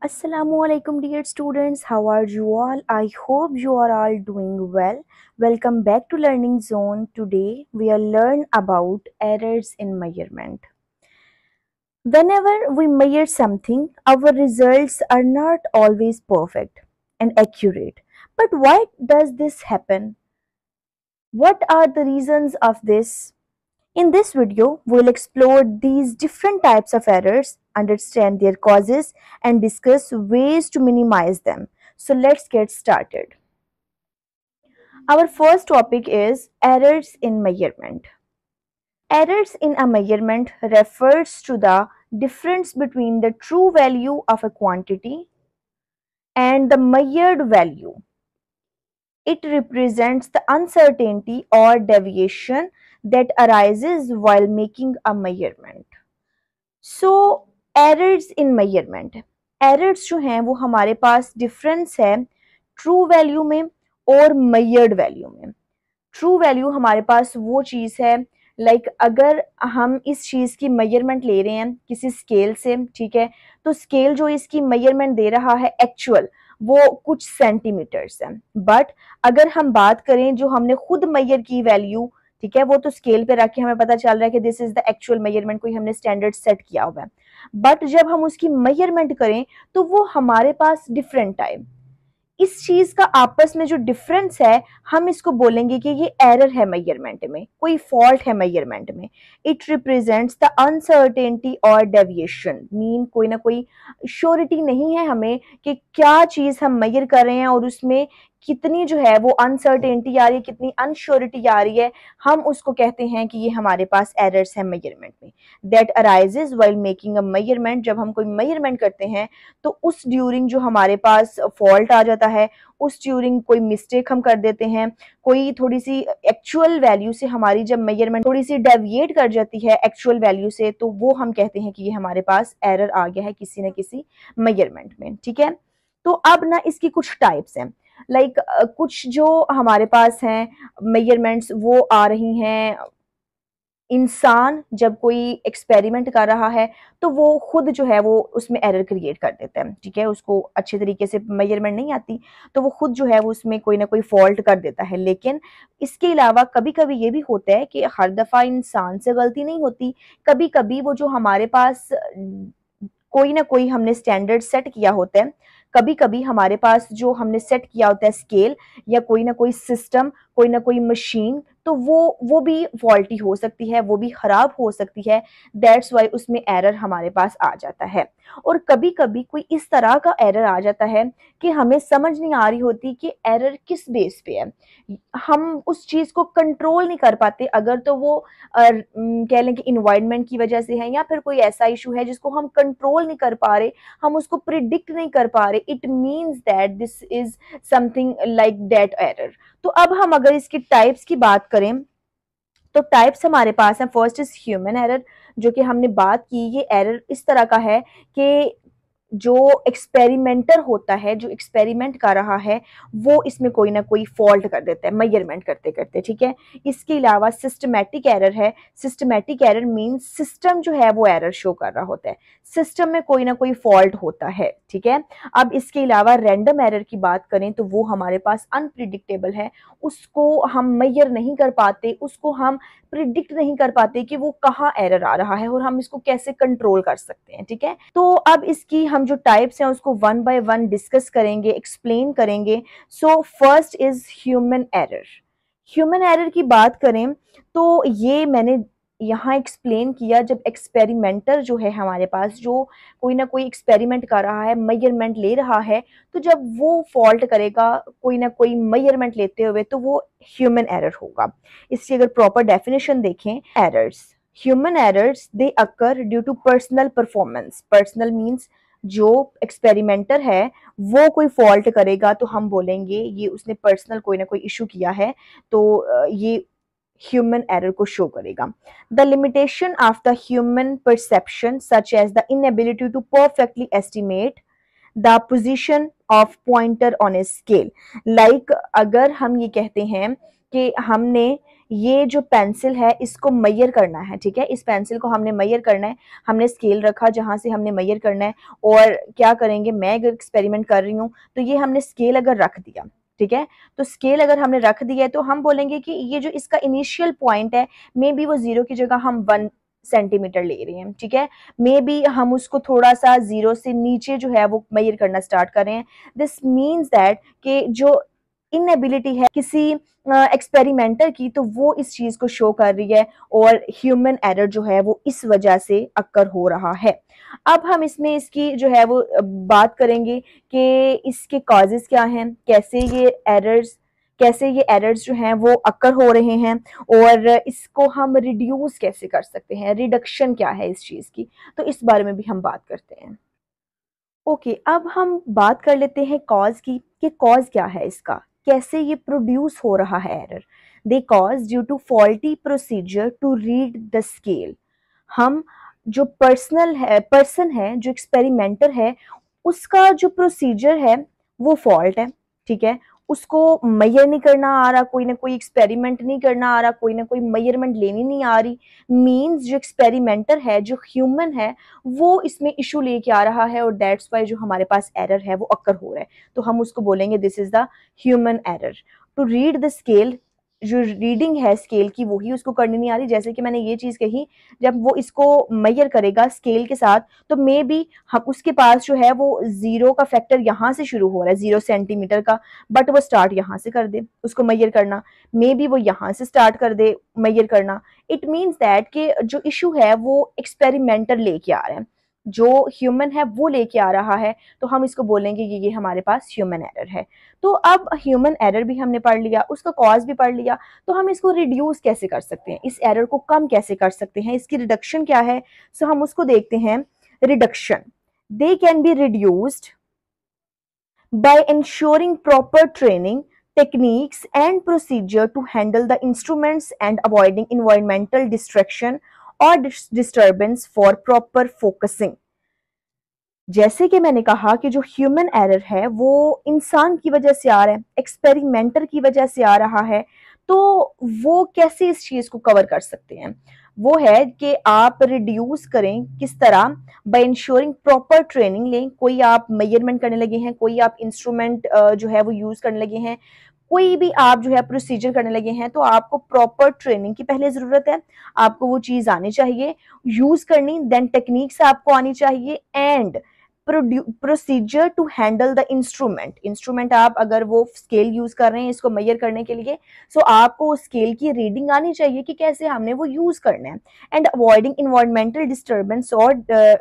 Assalamualaikum dear students, how are you all? I hope you are all doing well. Welcome back to Learning Zone. Today we will learn about errors in measurement. Whenever we measure something, our results are not always perfect and accurate. But why does this happen? What are the reasons of this? In this video, we'll explore these different types of errors, understand their causes, and discuss ways to minimize them. So let's get started. Our first topic is errors in measurement. Errors in a measurement refers to the difference between the true value of a quantity and the measured value. It represents the uncertainty or deviation that arises while making a measurement. So errors in measurement, errors जो हैं वो हमारे पास difference है true value में और measured value में। True value हमारे पास वो चीज़ है अगर हम इस चीज़ की मेजरमेंट ले रहे हैं किसी स्केल से, ठीक है, तो स्केल जो इसकी मेजरमेंट दे रहा है एक्चुअल वो कुछ सेंटीमीटर्स है। बट अगर हम बात करें जो हमने खुद मेजर की वैल्यू, ठीक है, वो तो स्केल पे रख के हमें पता चल रहा है कि this is the actual measurement, कोई हमने स्टैंडर्ड सेट किया हुआ है। बट जब हम उसकी मेजरमेंट करें तो वो हमारे पास डिफरेंट टाइम, इस चीज का आपस में जो डिफरेंस है हम इसको बोलेंगे कि ये एरर है मेजरमेंट में, कोई फॉल्ट है मेजरमेंट में। इट रिप्रेजेंट्स द अनसर्टेनिटी और डेविएशन, मीन कोई ना कोई श्योरिटी नहीं है हमें कि क्या चीज हम मेजर कर रहे हैं और उसमें कितनी जो है वो अनसर्टेनिटी आ रही है, कितनी अनश्योरिटी आ रही है, हम उसको कहते हैं कि ये हमारे पास एरर्स है मेजरमेंट में। That arises while making a measurement, जब हम कोई मेजरमेंट करते हैं तो उस ड्यूरिंग जो हमारे पास फॉल्ट आ जाता है, उस ड्यूरिंग कोई मिस्टेक हम कर देते हैं, कोई थोड़ी सी एक्चुअल वैल्यू से हमारी जब मेजरमेंट थोड़ी सी डेविएट कर जाती है एक्चुअल वैल्यू से, तो वो हम कहते हैं कि ये हमारे पास एरर आ गया है किसी न किसी मेजरमेंट में, ठीक है। तो अब ना इसकी कुछ टाइप्स हैं, कुछ जो हमारे पास हैं मेजरमेंट्स वो आ रही हैं। इंसान जब कोई एक्सपेरिमेंट कर रहा है तो वो खुद जो है वो उसमें एरर क्रिएट कर देता है, ठीक है, उसको अच्छे तरीके से मेजरमेंट नहीं आती तो वो खुद जो है वो उसमें कोई ना कोई फॉल्ट कर देता है। लेकिन इसके अलावा कभी कभी ये भी होता है कि हर दफ़ा इंसान से गलती नहीं होती, कभी कभी वो जो हमारे पास कोई ना कोई हमने स्टैंडर्ड सेट किया होता है, कभी कभी हमारे पास जो हमने सेट किया होता है स्केल या कोई ना कोई सिस्टम, कोई ना कोई मशीन, तो वो भी फॉल्टी हो सकती है, वो भी खराब हो सकती है। दैट्स वाई उसमें एरर हमारे पास आ जाता है। और कभी कभी कोई इस तरह का एरर आ जाता है कि हमें समझ नहीं आ रही होती कि एरर किस बेस पे है, हम उस चीज को कंट्रोल नहीं कर पाते। अगर तो वो कह लें कि इन्वायरमेंट की वजह से है या फिर कोई ऐसा इशू है जिसको हम कंट्रोल नहीं कर पा रहे, हम उसको प्रिडिक्ट नहीं कर पा रहे, it means that this is something like that error. तो अब हम अगर इसकी टाइप्स की बात करें तो टाइप्स हमारे पास हैं। फर्स्ट इज ह्यूमन एरर, जो कि हमने बात की, ये एरर इस तरह का है कि जो एक्सपेरिमेंटर होता है, जो एक्सपेरिमेंट कर रहा है, वो इसमें कोई ना कोई फॉल्ट कर देता है मेजरमेंट करते करते, ठीक है। इसके अलावा सिस्टमैटिक एरर है। सिस्टमैटिक एरर मींस सिस्टम जो है वो एरर शो कर रहा होता है, सिस्टम में कोई ना कोई फॉल्ट होता है, ठीक है। अब इसके अलावा रैंडम एरर की बात करें तो वो हमारे पास अनप्रिडिक्टेबल है, उसको हम मेजर नहीं कर पाते, उसको हम प्रिडिक्ट नहीं कर पाते कि वो कहाँ एरर आ रहा है और हम इसको कैसे कंट्रोल कर सकते हैं, ठीक है। तो अब इसकी हम जो टाइप्स हैं उसको वन बाय वन डिस्कस करेंगे, एक्सप्लेन करेंगे। So first is human error. Human error की बात करें तो ये मैंने यहाँ एक्सप्लेन किया, जब एक्सपेरिमेंटर जो है हमारे पास, जो कोई ना कोई एक्सपेरिमेंट कर रहा है, मेजरमेंट ले रहा है, तो जब वो फॉल्ट करेगा कोई ना कोई मेजरमेंट लेते हुए तो वो ह्यूमन एरर होगा। इसकी अगर प्रॉपर डेफिनेशन देखें, errors, human errors they occur due to personal performance. Personal means जो एक्सपेरिमेंटर है वो कोई फॉल्ट करेगा तो हम बोलेंगे ये उसने पर्सनल कोई ना कोई इशू किया है, तो ये ह्यूमन एरर को शो करेगा। The limitation of the human perception such as the inability to perfectly estimate the position of pointer on a scale. Like अगर हम ये कहते हैं कि हमने ये जो पेंसिल है इसको मेजर करना है, ठीक है, इस पेंसिल को हमने मेजर करना है, हमने स्केल रखा जहां से हमने मेजर करना है। और क्या करेंगे, मैं अगर एक्सपेरिमेंट कर रही हूँ तो ये हमने स्केल अगर रख दिया, ठीक है, तो स्केल अगर हमने रख दिया है तो हम बोलेंगे कि ये जो इसका इनिशियल पॉइंट है, मे बी वो 0 की जगह हम 1 सेंटीमीटर ले रहे हैं, ठीक है, मे बी हम उसको थोड़ा सा 0 से नीचे जो है वो मेजर करना स्टार्ट कर रहे हैं। दिस मीन्स दैट कि जो इनएबिलिटी है किसी एक्सपेरिमेंटर की, तो वो इस चीज को शो कर रही है, और ह्यूमन एरर जो है वो इस वजह से अक्कर हो रहा है। अब हम इसमें इसकी जो है वो बात करेंगे कि इसके कॉजेस क्या हैं, कैसे ये एरर्स जो हैं वो अक्कर हो रहे हैं, और इसको हम रिड्यूस कैसे कर सकते हैं, रिडक्शन क्या है इस चीज की, तो इस बारे में भी हम बात करते हैं। ओके, अब हम बात कर लेते हैं कॉज की, कि कॉज क्या है इसका, कैसे ये प्रोड्यूस हो रहा है error. They cause due to faulty procedure to read the scale. हम जो पर्सन है जो एक्सपेरिमेंटर है, उसका जो प्रोसीजर है वो फॉल्ट है, ठीक है, उसको मेजर नहीं करना आ रहा, कोई ना कोई एक्सपेरिमेंट नहीं करना आ रहा, कोई ना कोई मेजरमेंट लेनी नहीं आ रही। मींस जो एक्सपेरिमेंटर है, जो ह्यूमन है, वो इसमें इशू लेके आ रहा है, और दैट्स वाई जो हमारे पास एरर है वो अक्कर हो रहा है, तो हम उसको बोलेंगे this is the human error. To read the scale, जो रीडिंग है स्केल की वही उसको करनी नहीं आ रही। जैसे कि मैंने ये चीज कही, जब वो इसको मेजर करेगा स्केल के साथ, तो मे बी हम उसके पास जो है वो 0 का फैक्टर यहाँ से शुरू हो रहा है, 0 सेंटीमीटर का, बट वो स्टार्ट यहाँ से कर दे उसको मेजर करना, मे बी वो यहाँ से स्टार्ट कर दे मेजर करना। इट मीन्स दैट कि जो इशू है वो एक्सपेरिमेंटर लेके आ रहा है, जो ह्यूमन है वो लेके आ रहा है, तो हम इसको बोलेंगे कि ये हमारे पास ह्यूमन एरर है। तो अब ह्यूमन एरर भी हमने पढ़ लिया, उसका कॉज भी पढ़ लिया, तो हम इसको रिड्यूस कैसे कर सकते हैं, इस एरर को कम कैसे कर सकते हैं, इसकी रिडक्शन क्या है, सो हम उसको देखते हैं। Reduction, they can be reduced by ensuring proper training, techniques, and procedure to handle the instruments and avoiding environmental distraction or disturbance for proper focusing। जैसे कि मैंने कहा कि जो ह्यूमन एरर है वो इंसान की वजह से आ रहा है, एक्सपेरिमेंटर की वजह से आ रहा है, तो वो कैसे इस चीज को कवर कर सकते हैं, वो है कि आप रिड्यूस करें किस तरह, बाय इंश्योरिंग प्रॉपर ट्रेनिंग लें। कोई आप मेजरमेंट करने लगे हैं, कोई आप इंस्ट्रूमेंट जो है वो यूज करने लगे हैं, कोई भी आप जो है प्रोसीजर करने लगे हैं, तो आपको प्रॉपर ट्रेनिंग की पहले जरूरत है, आपको वो चीज आनी चाहिए यूज करनी, देन टेक्निक्स आपको आनी चाहिए, and procedure to handle the instrument. Instrument आप अगर वो स्केल यूज कर रहे हैं इसको मेजर करने के लिए, सो आपको उस स्केल की रीडिंग आनी चाहिए कि कैसे हमने वो यूज करना है। एंड अवॉइडिंग इन्वायरमेंटल डिस्टर्बेंस और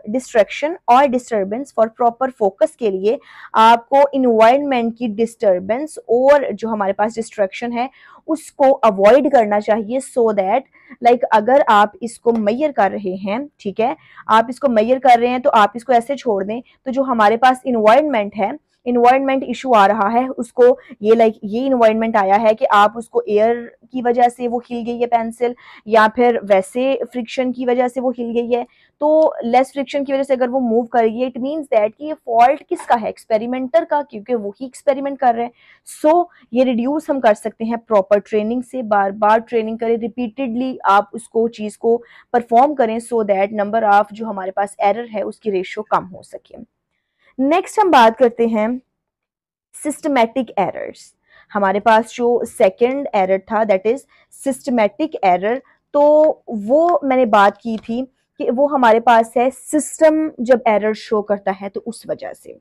डिस्ट्रैक्शन और डिस्टर्बेंस फॉर प्रॉपर फोकस के लिए आपको इन्वायरमेंट की डिस्टर्बेंस और जो हमारे पास डिस्ट्रैक्शन है उसको अवॉइड करना चाहिए, सो दैट लाइक अगर आप इसको मेजर कर रहे हैं, ठीक है, आप इसको मेजर कर रहे हैं तो आप इसको ऐसे छोड़ दें, तो जो हमारे पास इन्वायरमेंट है, इन्वायरमेंट इशू आ रहा है उसको, ये ये इन्वायरमेंट आया है कि आप उसको एयर की वजह से वो हिल गई है पेंसिल, या फिर वैसे फ्रिक्शन की वजह से वो हिल गई है, तो लेस फ्रिक्शन की वजह से अगर वो मूव कर रही है, इट मीन्स दैट कि ये फॉल्ट किसका है, एक्सपेरिमेंटर का, क्योंकि वो ही एक्सपेरिमेंट कर रहे हैं। सो ये रिड्यूस हम कर सकते हैं प्रॉपर ट्रेनिंग से, बार बार ट्रेनिंग करें, रिपीटेडली आप उसको चीज को परफॉर्म करें, सो दैट नंबर ऑफ जो हमारे पास एरर है उसकी रेशियो कम हो सके। नेक्स्ट हम बात करते हैं सिस्टमैटिक एरर्स। हमारे पास जो सेकंड एरर था दैट इज सिस्टमैटिक एरर, तो वो मैंने बात की थी कि वो हमारे पास है सिस्टम जब एरर शो करता है तो उस वजह से।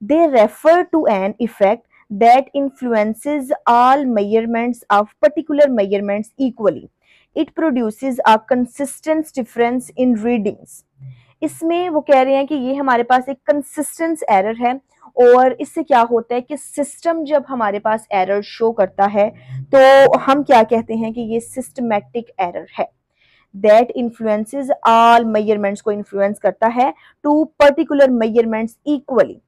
They refer to an effect that influences all measurements of particular measurements equally. It produces a consistent difference in readings. इसमें वो कह रहे हैं कि ये हमारे पास एक कंसिस्टेंस एरर है, और इससे क्या होता है कि सिस्टम जब हमारे पास एरर शो करता है तो हम क्या कहते हैं कि ये सिस्टमैटिक एरर है। दैट इन्फ्लुएंसेस ऑल मेजरमेंट्स को इन्फ्लुएंस करता है टू पर्टिकुलर मेजरमेंट्स इक्वली।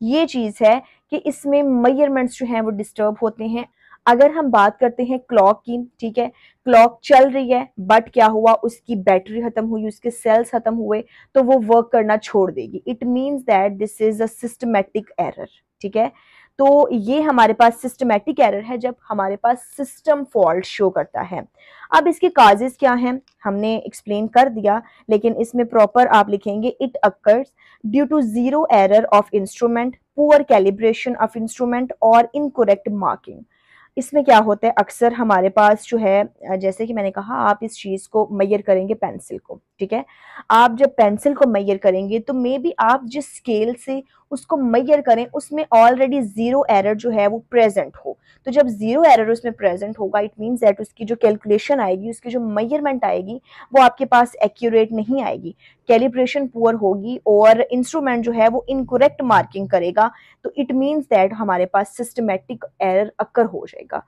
ये चीज है कि इसमें मेजरमेंट्स जो हैं वो डिस्टर्ब होते हैं। अगर हम बात करते हैं क्लॉक की, ठीक है, क्लॉक चल रही है बट क्या हुआ, उसकी बैटरी खत्म हुई, उसके सेल्स खत्म हुए, तो वो वर्क करना छोड़ देगी। It means that this is a systematic error, ठीक है। तो ये हमारे पास सिस्टमेटिक एरर है जब हमारे पास सिस्टम फॉल्ट शो करता है। अब इसके काजेस क्या हैं हमने एक्सप्लेन कर दिया, लेकिन इसमें प्रॉपर आप लिखेंगे it occurs due to zero error of instrument, poor calibration of instrument और इनकरेक्ट मार्किंग। इसमें क्या होता है, अक्सर हमारे पास जो है जैसे कि मैंने कहा आप इस चीज़ को मेजर करेंगे पेंसिल को, ठीक है। आप जब पेंसिल को मेजर करेंगे तो मे बी आप जिस स्केल से उसको मेजर करें उसमें ऑलरेडी जीरो एरर जो है वो प्रेजेंट हो। तो जब जीरो एरर उसमें प्रेजेंट होगा इट मीन्स दैट उसकी जो कैलकुलेशन आएगी, उसकी जो मेजरमेंट आएगी वो आपके पास एक्यूरेट नहीं आएगी, कैलिब्रेशन पुअर होगी और इंस्ट्रूमेंट जो है वो इनकरेक्ट मार्किंग करेगा। तो इट मीन्स दैट हमारे पास सिस्टमेटिक एरर अकर हो जाएगा।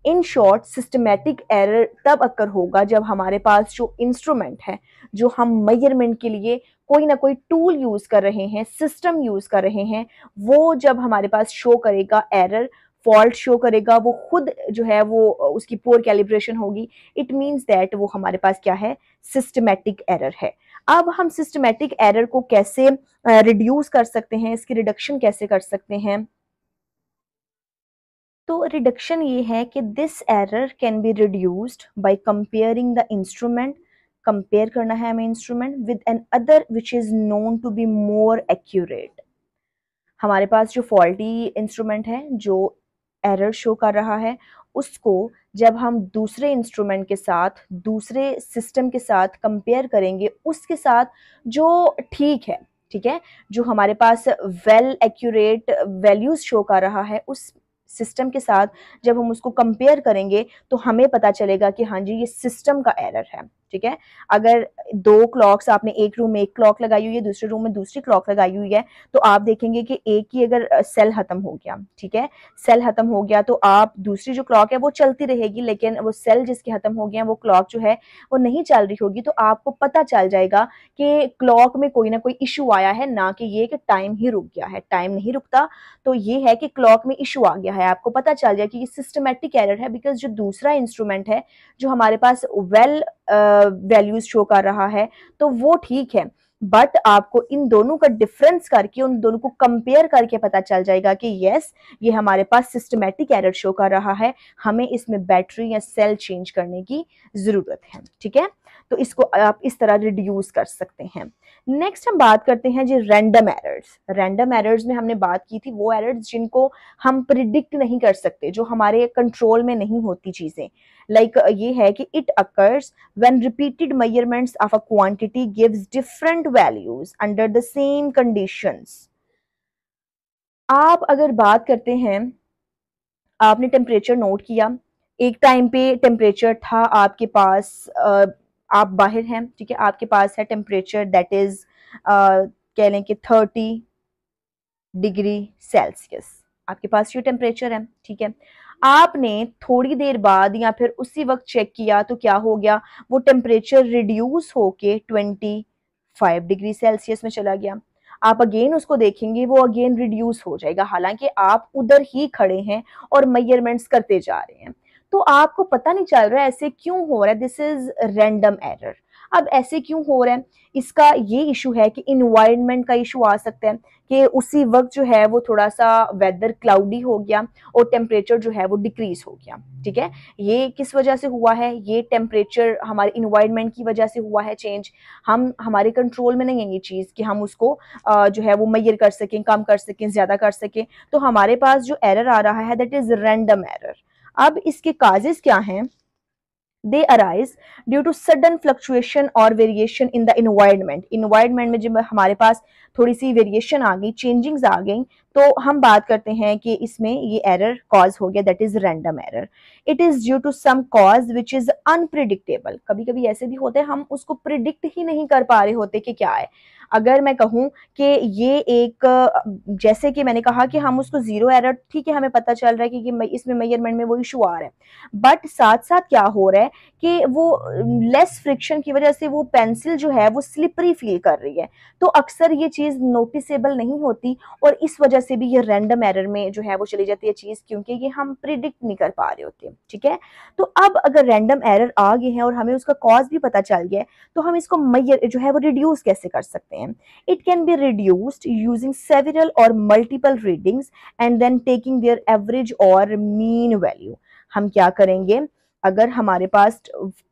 इन शॉर्ट सिस्टमेटिक एरर तब अकर होगा जब हमारे पास जो इंस्ट्रूमेंट है, जो हम मेजरमेंट के लिए कोई ना कोई टूल यूज कर रहे हैं, सिस्टम यूज कर रहे हैं, वो जब हमारे पास शो करेगा एरर, फॉल्ट शो करेगा, वो खुद जो है वो उसकी पोर कैलिब्रेशन होगी, इट मीन्स दैट वो हमारे पास क्या है, सिस्टमेटिक एरर है। अब हम सिस्टमेटिक एरर को कैसे रिड्यूस कर सकते हैं, इसकी रिडक्शन कैसे कर सकते हैं? तो रिडक्शन ये है कि this error can be reduced by comparing the instrument, compare करना है हमें instrument with another which is known to be more accurate. हमारे पास जो फॉल्टी इंस्ट्रूमेंट है जो एरर शो कर रहा है उसको जब हम दूसरे इंस्ट्रूमेंट के साथ, दूसरे सिस्टम के साथ कंपेयर करेंगे, उसके साथ जो ठीक है, ठीक है, जो हमारे पास वेल एक्यूरेट वैल्यूज शो कर रहा है, उस सिस्टम के साथ जब हम उसको कंपेयर करेंगे तो हमें पता चलेगा कि हाँ जी ये सिस्टम का एरर है, ठीक है। अगर दो क्लॉक्स, आपने एक रूम में एक क्लॉक लगाई हुई है, दूसरे रूम में दूसरी क्लॉक लगाई हुई है, तो आप देखेंगे कि एक की अगर सेल खत्म हो गया, ठीक है, सेल खत्म हो गया तो आप दूसरी जो क्लॉक है वो चलती रहेगी, लेकिन वो सेल जिसके खत्म हो गया वो क्लॉक जो है वो नहीं चल रही होगी। तो आपको पता चल जाएगा कि क्लॉक में कोई ना कोई इशू आया है, ना कि ये कि टाइम ही रुक गया है। टाइम नहीं रुकता, तो ये है कि क्लॉक में इशू आ गया है। आपको पता चल जाए कि ये सिस्टमेटिक एरर है, बिकॉज जो दूसरा इंस्ट्रूमेंट है जो हमारे पास वेल वैल्यूज शो कर रहा है तो वो ठीक है, बट आपको इन दोनों का डिफरेंस करके, उन दोनों को कंपेयर करके पता चल जाएगा कि यस ये हमारे पास सिस्टमेटिक एरर शो कर रहा है, हमें इसमें बैटरी या सेल चेंज करने की जरूरत है, ठीक है। तो इसको आप इस तरह रिड्यूस कर सकते हैं। नेक्स्ट हम बात करते हैं जी रैंडम एरर्स। रैंडम एरर्स में हमने बात की थी वो एरर्स जिनको हम प्रिडिक्ट नहीं कर सकते, जो हमारे कंट्रोल में नहीं होती चीजें। लाइक ये है कि it occurs when repeated measurements of a quantity gives different values under the same conditions। आप अगर बात करते हैं, आपने टेम्परेचर नोट किया, एक टाइम पे टेम्परेचर था आपके पास, आप बाहर हैं, ठीक है, आपके पास है टेम्परेचर दैट इज कह लें कि 30 डिग्री सेल्सियस, आपके पास ये टेम्परेचर है, ठीक है। आपने थोड़ी देर बाद या फिर उसी वक्त चेक किया तो क्या हो गया, वो टेम्परेचर रिड्यूस होके 25 डिग्री सेल्सियस में चला गया। आप अगेन उसको देखेंगे वो अगेन रिड्यूस हो जाएगा, हालांकि आप उधर ही खड़े हैं और मेजरमेंट्स करते जा रहे हैं। तो आपको पता नहीं चल रहा है ऐसे क्यों हो रहा है, दिस इज रैंडम एरर। अब ऐसे क्यों हो रहा है, इसका ये इशू है कि इन्वायरमेंट का इशू आ सकता है कि उसी वक्त जो है वो थोड़ा सा वेदर क्लाउडी हो गया और टेम्परेचर जो है वो डिक्रीज हो गया, ठीक है। ये किस वजह से हुआ है, ये टेम्परेचर हमारे इन्वायरमेंट की वजह से हुआ है चेंज। हम हमारे कंट्रोल में नहीं है ये चीज़ कि हम उसको जो है वो मेजर कर सकें, कम कर सकें, ज़्यादा कर सकें। तो हमारे पास जो एरर आ रहा है दैट इज़ रैंडम एरर। अब इसके काजेज क्या हैं, they arise due to sudden fluctuation or variation in the environment। environment में जब हमारे पास थोड़ी सी वेरिएशन आ गई, चेंजिंग्स आ गई, तो हम बात करते हैं कि इसमें ये एरर कॉज हो गया, that is random error. It is due to some cause which is unpredictable. कभी कभी ऐसे भी होते हैं हम उसको प्रिडिक्ट ही नहीं कर पा रहे होते कि क्या है। अगर मैं कहूँ कि ये एक, जैसे कि मैंने कहा कि हम उसको जीरो एरर, ठीक है, हमें पता चल रहा है कि इसमें मेजरमेंट में वो इशू आ रहा है, बट साथ साथ क्या हो रहा है कि वो लेस फ्रिक्शन की वजह से वो पेंसिल जो है वो स्लिपरी फील कर रही है। तो अक्सर ये चीज नोटिसेबल नहीं होती और इस वजह से भी ये रैंडम एरर में जो है वो चली जाती है चीज़, क्योंकि ये हम प्रिडिक्ट नहीं कर पा रहे होते, ठीक है। तो अब अगर रैंडम एरर आ गए हैं और हमें उसका कॉज भी पता चल गया है, तो हम इसको मैयर जो है वो रिड्यूस कैसे कर सकते हैं। It can be reduced using several और multiple readings and then taking their average और मीन वैल्यू। हम क्या करेंगे, अगर हमारे पास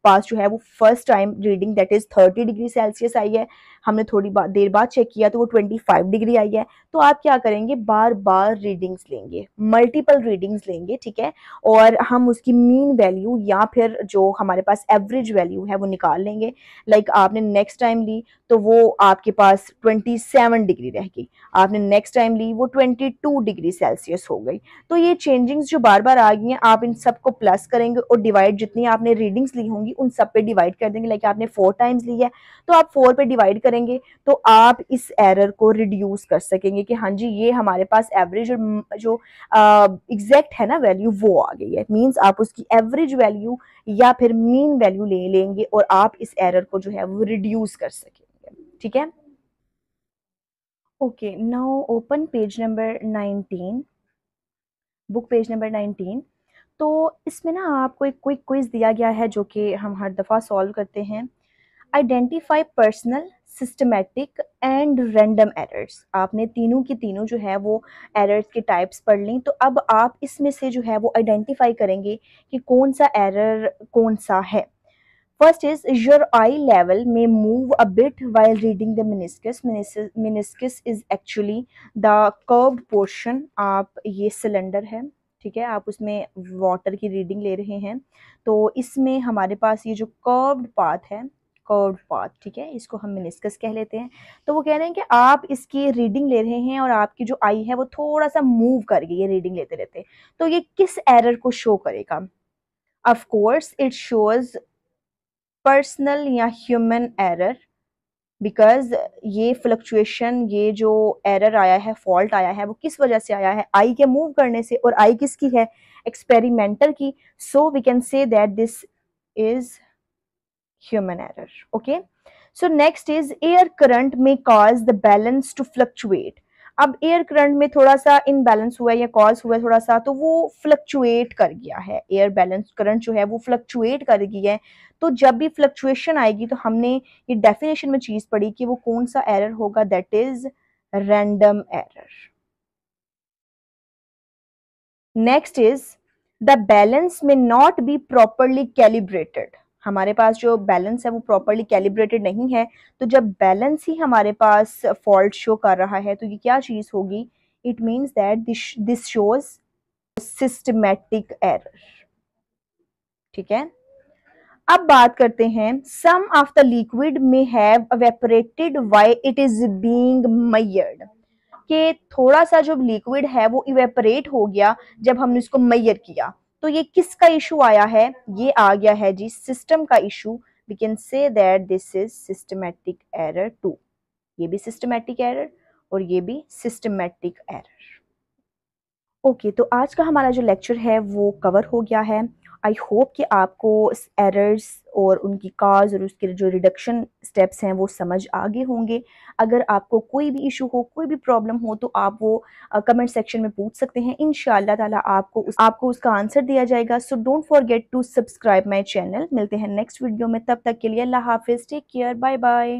पास जो है वो first time reading that is 30 degree Celsius आई है, हमने थोड़ी देर बाद चेक किया तो वो 25 डिग्री आई है, तो आप क्या करेंगे, बार बार रीडिंग्स लेंगे, मल्टीपल रीडिंग्स लेंगे, ठीक है। और हम उसकी मीन वैल्यू या फिर जो हमारे पास एवरेज वैल्यू है वो निकाल लेंगे। लाइक आपने नेक्स्ट टाइम ली तो वो आपके पास 27 डिग्री रह गई, आपने नेक्स्ट टाइम ली वो 22 डिग्री सेल्सियस हो गई। तो ये चेंजिंग्स जो बार बार आ गई हैं, आप इन सबको प्लस करेंगे और डिवाइड, जितनी आपने रीडिंग्स ली होंगी उन सब पे डिवाइड कर देंगे। लाइक आपने 4 टाइम्स ली है तो आप 4 पे डिवाइड करेंगे, तो आप इस एरर को रिड्यूस कर सकेंगे कि हाँ जी ये हमारे पास एवरेज और जो एग्जैक्ट है ना वैल्यू वो आ गई है। मींस आप उसकी एवरेज वैल्यू या फिर मीन वैल्यू ले लेंगे और आप इस एरर को जो है वो रिड्यूस कर सकेंगे, ठीक है। Okay, now open page number 19, book page number 19। तो इसमें ना आपको एक क्विक क्विज दिया गया है जो कि हम हर दफ़ा सॉल्व करते हैं। Identify personal, systematic and random errors. आपने तीनों की तीनों जो है वो एरर्स के टाइप्स पढ़ ली, तो अब आप इसमें से जो है वो आइडेंटिफाई करेंगे कि कौन सा एरर कौन सा है। First is your eye level में move a bit while reading the meniscus. Meniscus is actually the curved portion. आप ये सिलेंडर है, ठीक है, आप उसमें वाटर की रीडिंग ले रहे हैं, तो इसमें हमारे पास ये जो कर्व्ड पाथ है, कर्व्ड पाथ, ठीक है, इसको हम मेनिस्कस कह लेते हैं। तो वो कह रहे हैं कि आप इसकी रीडिंग ले रहे हैं और आपकी जो आई है वो थोड़ा सा मूव कर गई है रीडिंग लेते लेते, तो ये किस एरर को शो करेगा। Of course it shows personal या ह्यूमन एरर, बिकॉज ये फ्लक्चुएशन, ये जो एरर आया है, फॉल्ट आया है, वो किस वजह से आया है, आई के मूव करने से, और आई किसकी है, एक्सपेरिमेंटर की। So we can say that this is human error. Okay, so next is air current may cause the balance to fluctuate. अब एयर करंट में थोड़ा सा इनबैलेंस हुआ है या कॉज हुआ है थोड़ा सा, तो वो फ्लक्चुएट कर गया है, एयर बैलेंस करंट जो है वो फ्लक्चुएट कर गई है। तो जब भी फ्लक्चुएशन आएगी तो हमने ये डेफिनेशन में चीज पढ़ी कि वो कौन सा एरर होगा, that is random error. Next is the balance में नॉट बी प्रॉपरली कैलिब्रेटेड। हमारे पास जो बैलेंस है वो प्रॉपरली कैलिब्रेटेड नहीं है, तो जब बैलेंस ही हमारे पास फॉल्ट शो कर रहा है तो ये क्या चीज होगी, it means that this shows systematic error, ठीक है। अब बात करते हैं, सम ऑफ द लिक्विड में have evaporated while it is being measured, कि थोड़ा सा जो लिक्विड है वो इवेपोरेट हो गया जब हमने इसको मेजर किया। तो ये किसका इशू आया है, ये आ गया है जी सिस्टम का issue. We can say that this is systematic error too. ये भी सिस्टमैटिक एरर और ये भी सिस्टमैटिक एरर। ओके, तो आज का हमारा जो लेक्चर है वो कवर हो गया है। आई होप कि आपको एरर्स और उनकी काज और उसके जो रिडक्शन स्टेप्स हैं वो समझ आ गए होंगे। अगर आपको कोई भी इशू हो, कोई भी प्रॉब्लम हो, तो आप वो कमेंट सेक्शन में पूछ सकते हैं। इंशाअल्लाह ताला आपको उसका आंसर दिया जाएगा। So don't forget to subscribe my channel. मिलते हैं नेक्स्ट वीडियो में, तब तक के लिए अल्लाह हाफिज़, टेक केयर, बाय बाय।